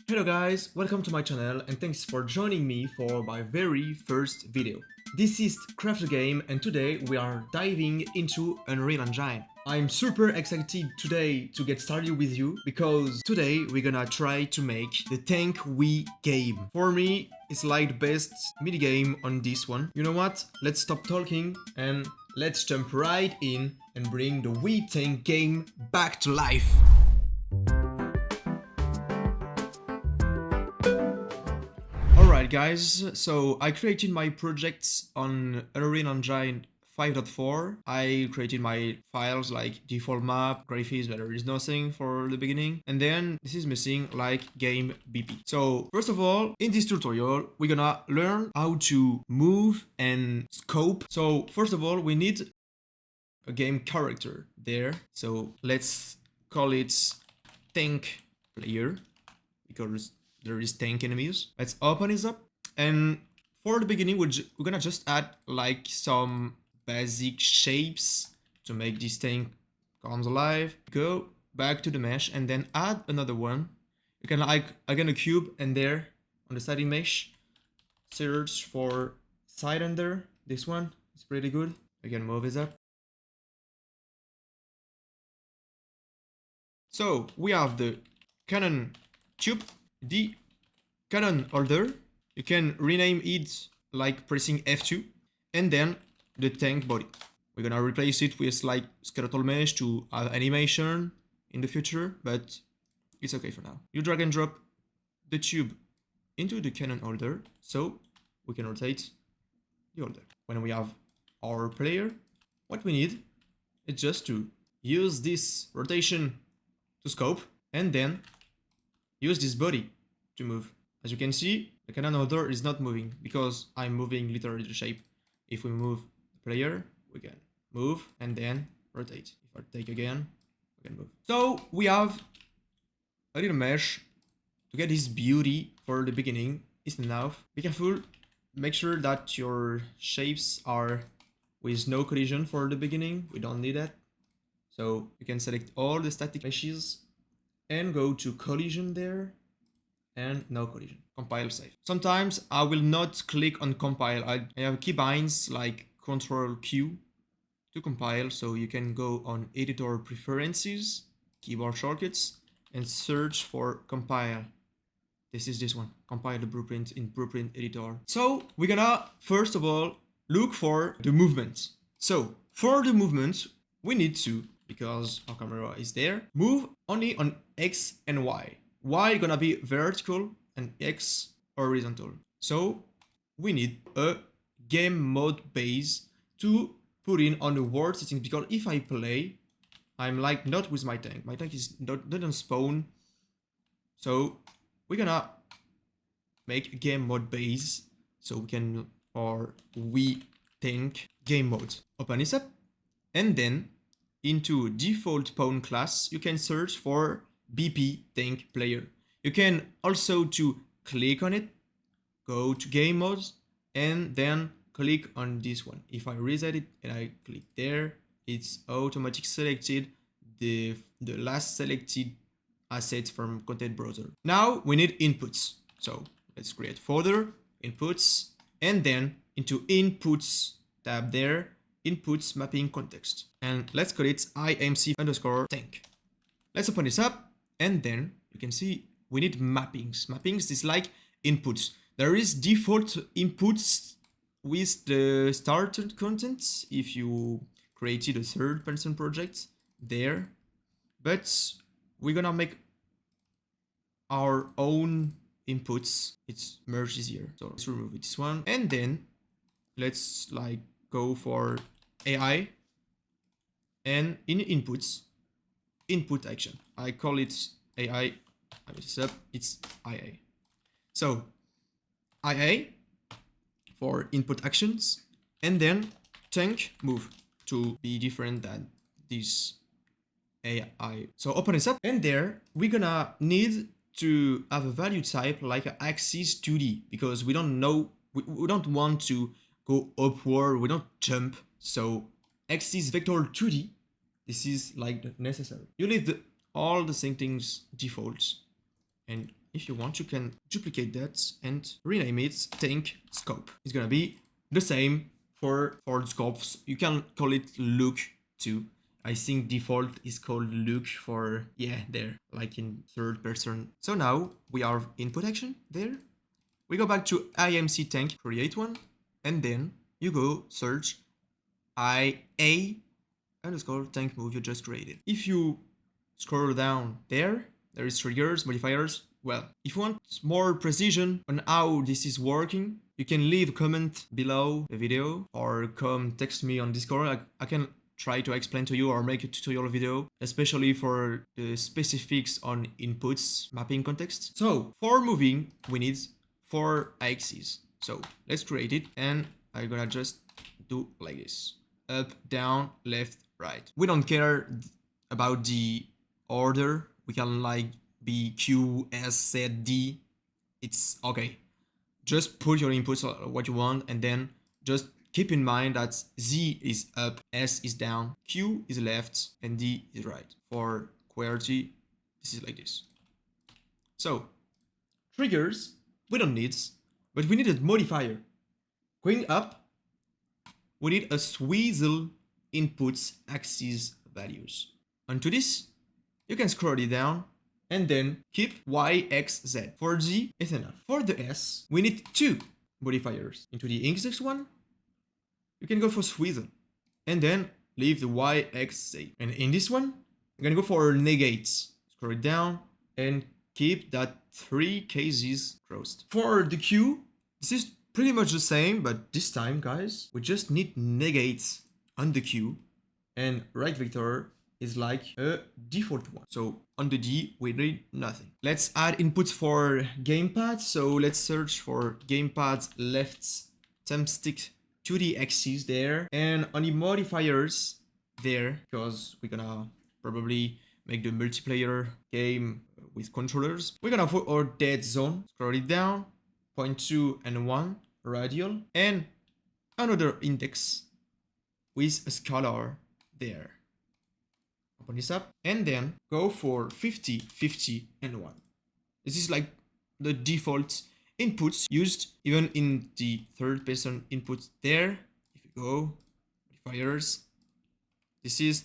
Hello guys, welcome to my channel and thanks for joining me for my very first video. This is 𝗥𝗘𝗙𝗦𝗦 and today we are diving into Unreal Engine. I'm super excited today to get started with you because today we're gonna try to make the 𝗥𝗘𝗦𝗦𝗢𝗡 game. For me, it's like the best mini game on this one. You know what? Let's stop talking and let's jump right in and bring the 𝗥𝗘𝗦𝗢𝗡 game back to life. Alright guys, so I created my projects on Unreal Engine 5.4. I created my files like default map, graphics, but there is nothing for the beginning. And then this is missing like game BP. So first of all, in this tutorial, we're gonna learn how to move and scope. So first of all, we need a game character there. So let's call it 𝗥𝗘𝗦𝗢𝗡𝗦 because there is tank enemies. Let's open this up, and for the beginning we're gonna just add like some basic shapes to make this tank comes alive. Go back to the mesh and then add another one. You can like again a cube, and there on the siding mesh search for side under. This one is pretty good. We can move this up. So we have the cannon tube, the cannon holder. You can rename it like pressing F2, and then the tank body. We're gonna replace it with like skeletal mesh to have animation in the future, but it's okay for now. You drag and drop the tube into the cannon holder so we can rotate the holder. When we have our player, what we need is just to use this rotation to scope and then use this body to move. As you can see, the cannon holder is not moving because I'm moving literally the shape. If we move the player, we can move and then rotate. If I take again, we can move. So we have a little mesh to get this beauty for the beginning. It's enough. Be careful. Make sure that your shapes are with no collision for the beginning. We don't need that. So you can select all the static meshes and go to collision there. And no collision. Compile save. Sometimes I will not click on compile. I have keybinds like Ctrl-Q to compile, so you can go on editor preferences, keyboard shortcuts, and search for compile. This is this one, compile the blueprint in blueprint editor. So we're gonna first of all look for the movement. So for the movement, we need to, because our camera is there, move only on X and Y. Y gonna be vertical and X horizontal. So we need a game mode base to put in on the world settings, because if I play, I'm like not with my tank. My tank is doesn't spawn. So we're gonna make a game mode base so we can, or we think game mode. Open this up, and then into default pawn class, you can search for BP tank player. You can also to click on it, go to game modes, and then click on this one. If I reset it and I click there, it's automatically selected the last selected asset from content browser. Now we need inputs. So let's create folder, inputs, and then into inputs tab there, inputs mapping context. And let's call it IMC_tank. Let's open this up. And then you can see we need mappings. Mappings is like inputs. There is default inputs with the started content if you created a third-person project there. But we're gonna make our own inputs. It's merged easier. So let's remove this one. And then let's like go for AI. And in inputs, input action. I call it AI. I mess this up. It's IA. So IA for input actions, and then tank move to be different than this AI. So open this up, and there we're gonna need to have a value type like an axis 2D, because we don't know, we don't want to go upward, we don't jump. So axis vector 2D. This is like necessary. You leave all the same things defaults. And if you want, you can duplicate that and rename it tank scope. It's gonna be the same for the scopes. You can call it look too. I think default is called look for, yeah, there, like in third person. So now we have input action there. We go back to IMC tank, create one, and then you go search 𝗥𝗘𝗙𝗘𝗦 tank move you just created. If you scroll down there is triggers, modifiers. Well, if you want more precision on how this is working, you can leave a comment below the video or come text me on Discord. I can try to explain to you or make a tutorial video, especially for the specifics on inputs mapping context. So for moving, we need 4 axes. So let's create it, and I'm gonna just do like this: up, down, left, right. We don't care about the order. We can like be Q, S, Z, D. It's okay. Just put your inputs what you want, and then just keep in mind that Z is up, S is down, Q is left, and D is right. For QWERTY, this is like this. So triggers, we don't need, but we need a modifier. Going up, we need a swizzle inputs axis values. Onto this, you can scroll it down and then keep Y, X, Z. For Z, it's enough. For the S, we need 2 modifiers. Into the index one, you can go for swizzle and then leave the Y, X, Z. And in this one, I'm gonna go for negates. Scroll it down and keep that 3 cases crossed. For the Q, this is pretty much the same, but this time, guys, we just need negates on the Q, and right vector is like a default one. So on the D, we need nothing. Let's add inputs for gamepad. So let's search for gamepad left thumbstick to the axis there, and on the modifiers there, because we're gonna probably make the multiplayer game with controllers. We're gonna put our dead zone, scroll it down, 0.2 and 1 radial, and another index with a scalar there. Open this up, and then go for 50, 50, and 1. This is like the default inputs used even in the third person input there. If you go modifiers, this is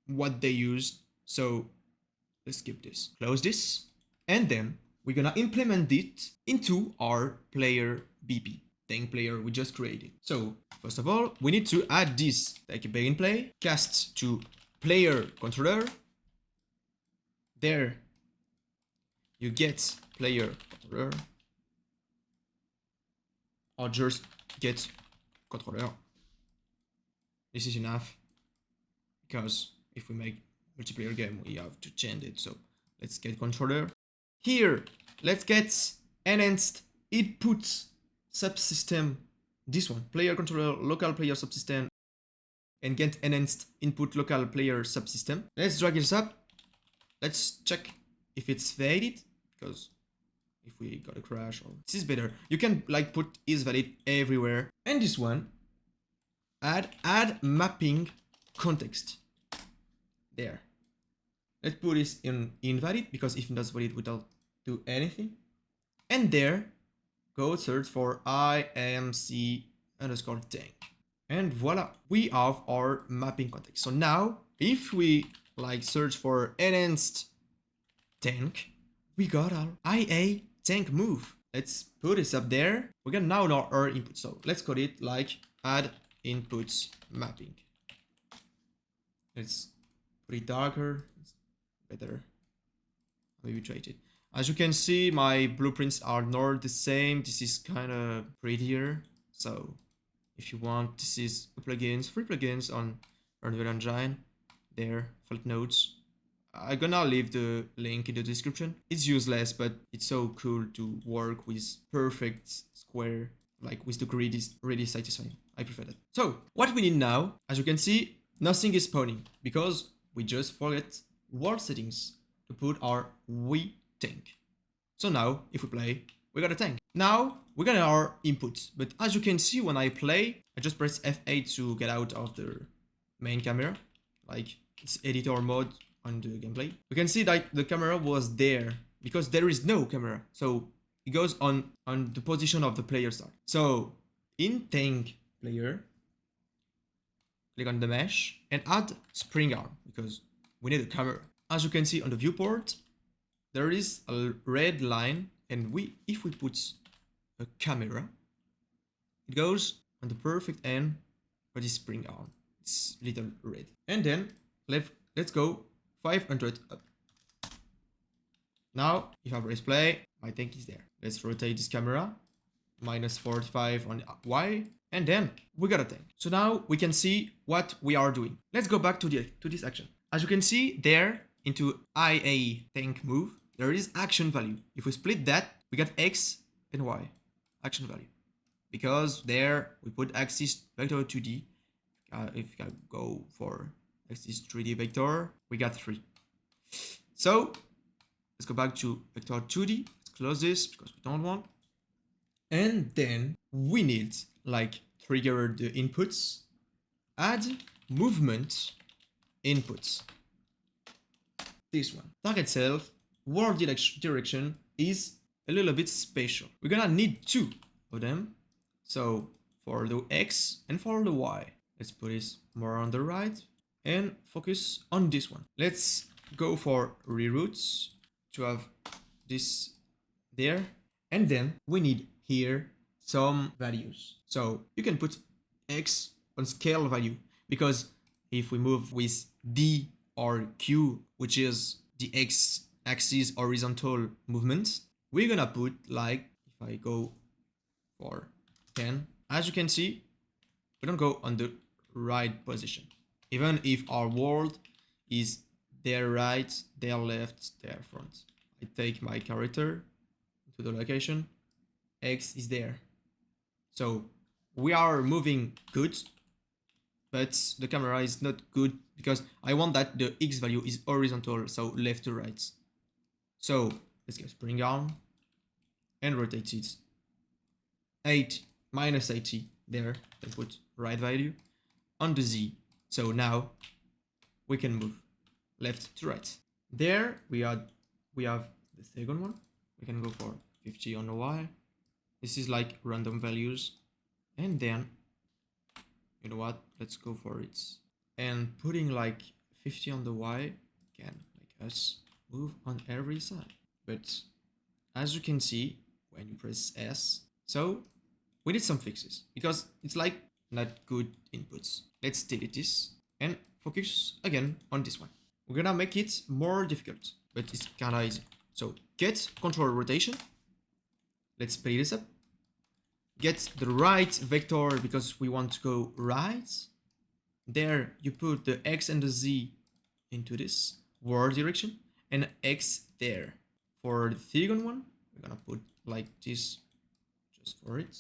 what they use. So let's skip this, close this, and then we're gonna implement it into our player BP, tank player we just created. So first of all, we need to add this like a begin play, cast to player controller. There you get player controller, or just get controller. This is enough, because if we make multiplayer game, we have to change it. So let's get controller. Here, let's get enhanced input subsystem. This one, player controller, local player subsystem, and get enhanced input local player subsystem. Let's drag this up. Let's check if it's valid, because if we got a crash, or this is better. You can like put is valid everywhere. And this one, add mapping context. There. Let's put this in invalid, because if that's valid, we don't do anything. And there, go search for IMC underscore tank. And voila, we have our mapping context. So now, if we like search for enhanced tank, we got our IA tank move. Let's put this up there. We got now our input. So let's call it like add inputs mapping. Let's put it darker, it's better. Maybe try it. As you can see, my blueprints are not the same. This is kind of prettier. So if you want, this is plugins, free plugins on Unreal Engine. There, felt notes. I'm gonna leave the link in the description. It's useless, but it's so cool to work with perfect square, like with the grid is really satisfying. I prefer that. So what we need now, as you can see, nothing is spawning because we just forget world settings to put our we tank. So now if we play, we got a tank. Now we got our inputs, but as you can see when I play, I just press F8 to get out of the main camera, like it's editor mode on the gameplay. You can see that the camera was there because there is no camera. So it goes on the position of the player start. So in tank player, click on the mesh and add spring arm because we need a camera. As you can see on the viewport, there is a red line, and if we put a camera, it goes on the perfect end for this spring arm. It's little red. And then let's go 500 up. Now, if I press play, my tank is there. Let's rotate this camera, minus 45 on Y, and then we got a tank. So now we can see what we are doing. Let's go back to this action. As you can see there, into IA tank move, there is action value. If we split that, we got X and Y action value. Because there we put axis vector 2D. If I go for axis 3D vector, we got 3. So let's go back to vector 2D. Let's close this because we don't want. And then we need like trigger the inputs, add movement inputs. This one. Target self, world direction is a little bit special. We're gonna need 2 of them. So for the X and for the Y. Let's put this more on the right and focus on this one. Let's go for reroutes to have this there. And then we need here some values. So you can put X on scale value, because if we move with D or Q, which is the X axis horizontal movement, we're gonna put like, if I go for 10, as you can see, we don't go on the right position. Even if our world is their right, their left, their front. I take my character to the location, X is there. So we are moving good, but the camera is not good because I want that the X value is horizontal, so left to right. So let's get spring arm and rotate it 8 minus 80 there, and put right value on the Z. So now we can move left to right. There we have the second one. We can go for 50 on the Y. This is like random values. And then, you know what? Let's go for it. And putting like 50 on the Y can make us move on every side. But as you can see, when you press S, so we need some fixes because it's like not good inputs. Let's delete this and focus again on this one. We're gonna make it more difficult, but it's kinda easy. So get control rotation. Let's speed this up. Get the right vector because we want to go right. There you put the X and the Z into this world direction and X there. For the second one, we're gonna put like this just for it.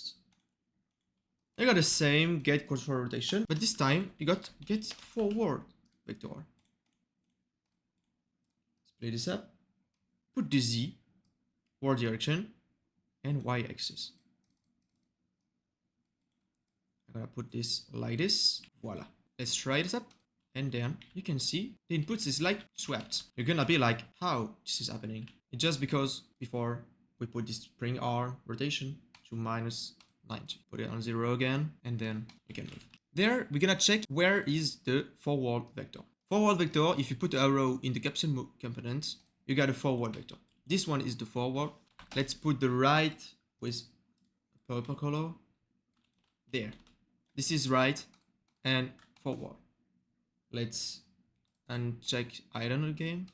I got the same get control rotation, but this time you got get forward vector. Split this up. Put the Z, world direction, and Y axis. I'm gonna put this like this. Voila. Let's try this up. And then you can see the inputs is like swapped. You're gonna be like, how this is happening? It's just because before we put this spring arm rotation to minus 90. Put it on 0 again, and then we can move. There, we're gonna check where is the forward vector. Forward vector, if you put the arrow in the capsule component, you got a forward vector. This one is the forward. Let's put the right with purple color. There. This is right and forward. Let's uncheck iron again.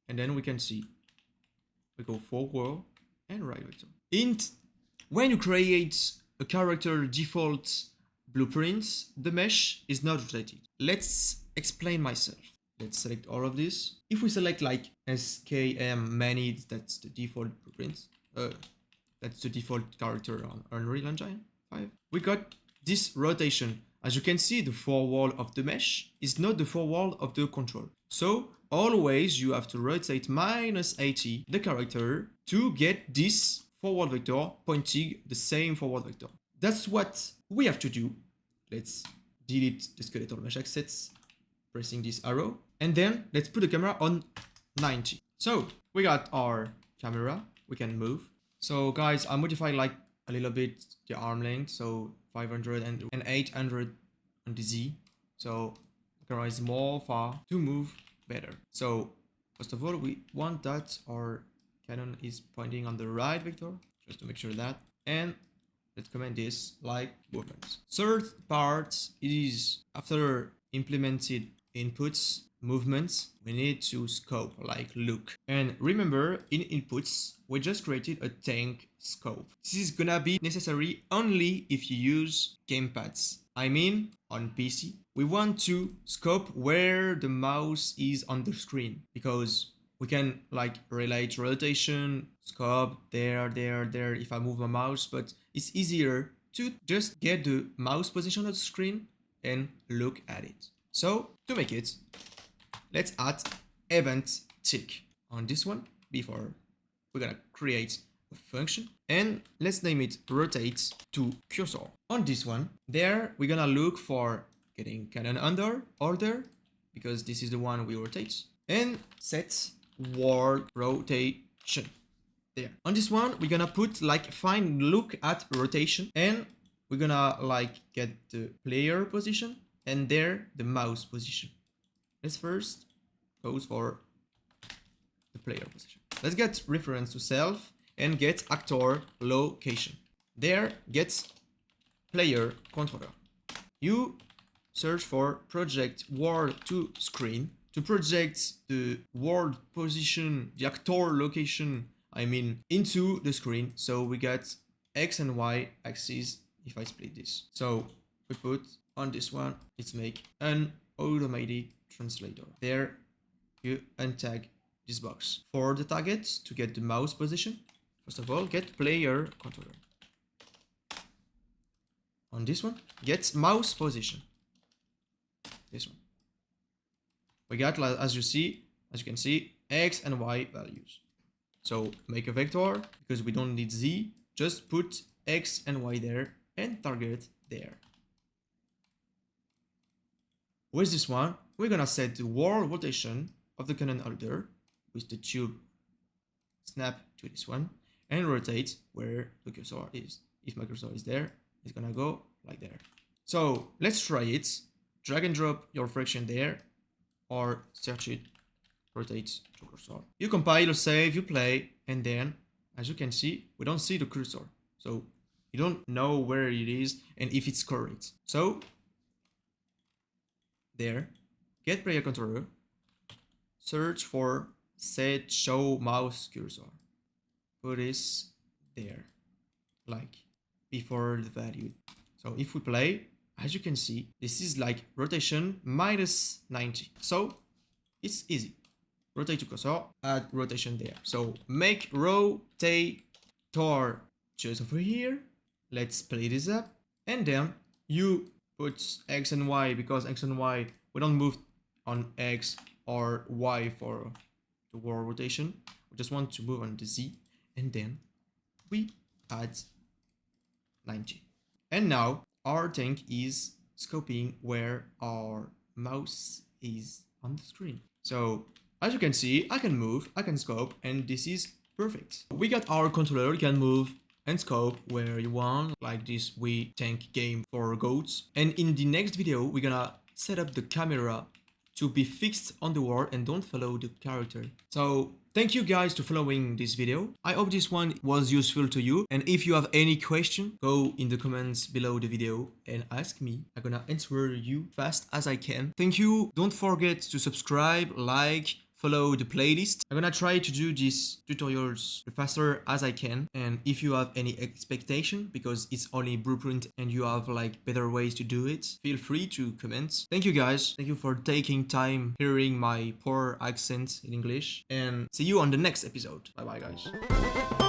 And then we can see we go forward and right vector. When you create a character default blueprints, the mesh is not rotated. Let's explain myself. Let's select all of this. If we select like SKM many, that's the default blueprint. That's the default character on Unreal Engine 5. We got this rotation. As you can see, the forward of the mesh is not the forward of the control. So always you have to rotate minus 80 the character to get this forward vector pointing the same forward vector. That's what we have to do. Let's delete the skeletal mesh assets, pressing this arrow, and then let's put the camera on 90. So we got our camera, we can move. So guys, I modified like a little bit the arm length, so 500 and 800 on the Z. So the camera is more far to move better. So first of all, we want that our Canon is pointing on the right vector, just to make sure that. And let's comment this like movements. Third part is after implemented inputs, movements, we need to scope, like look. And remember, in inputs, we just created a tank scope. This is gonna be necessary only if you use gamepads. I mean, on PC, we want to scope where the mouse is on the screen, because we can like relate rotation, scope, there, if I move my mouse, but it's easier to just get the mouse position on the screen and look at it. So to make it, let's add event tick on this one before we're gonna create a function, and let's name it rotate to cursor. On this one, there we're gonna look for getting Canon under order, because this is the one we rotate, and set world rotation. There. On this one, we're gonna put like find look at rotation, and we're gonna like get the player position and there the mouse position. Let's first go for the player position. Let's get reference to self and get actor location. There, get player controller. You search for project world to screen to project the world position, the actor location, I mean, into the screen. So we get X and Y axis if I split this. So we put on this one, let's make an automatic translator. There you untag this box. For the target, to get the mouse position, first of all, get player controller. On this one, get mouse position. This one. We got, as you can see, X and Y values. So make a vector, because we don't need Z, just put X and Y there and target there. With this one, we're gonna set the world rotation of the Canon holder with the tube snap to this one and rotate where the cursor is. If my cursor is there, it's gonna go like there. So let's try it. Drag and drop your fraction there, or search it, rotate to cursor. You compile, save, you play, and then, as you can see, we don't see the cursor. So you don't know where it is and if it's correct. So there, get player controller, search for set show mouse cursor. Put this there, like before the value. So if we play, as you can see, this is like rotation minus 90. So it's easy. Rotate to cursor, add rotation there. So make rotator just over here. Let's play this up. And then you put X and Y, because X and Y, we don't move on X or Y for the world rotation. We just want to move on the Z. And then we add 90. And now our tank is scoping where our mouse is on the screen. So as you can see, I can move, I can scope, and this is perfect. We got our controller, you can move and scope where you want, like this we tank game for goats. And in the next video, we're gonna set up the camera to be fixed on the wall and don't follow the character. So thank you guys for following this video. I hope this one was useful to you. And if you have any question, go in the comments below the video and ask me. I'm gonna answer you fast as I can. Thank you. Don't forget to subscribe, like, follow the playlist. I'm gonna try to do these tutorials the faster as I can. And if you have any expectation, because it's only blueprint and you have like better ways to do it, feel free to comment. Thank you guys. Thank you for taking time hearing my poor accent in English, and see you on the next episode. Bye bye guys.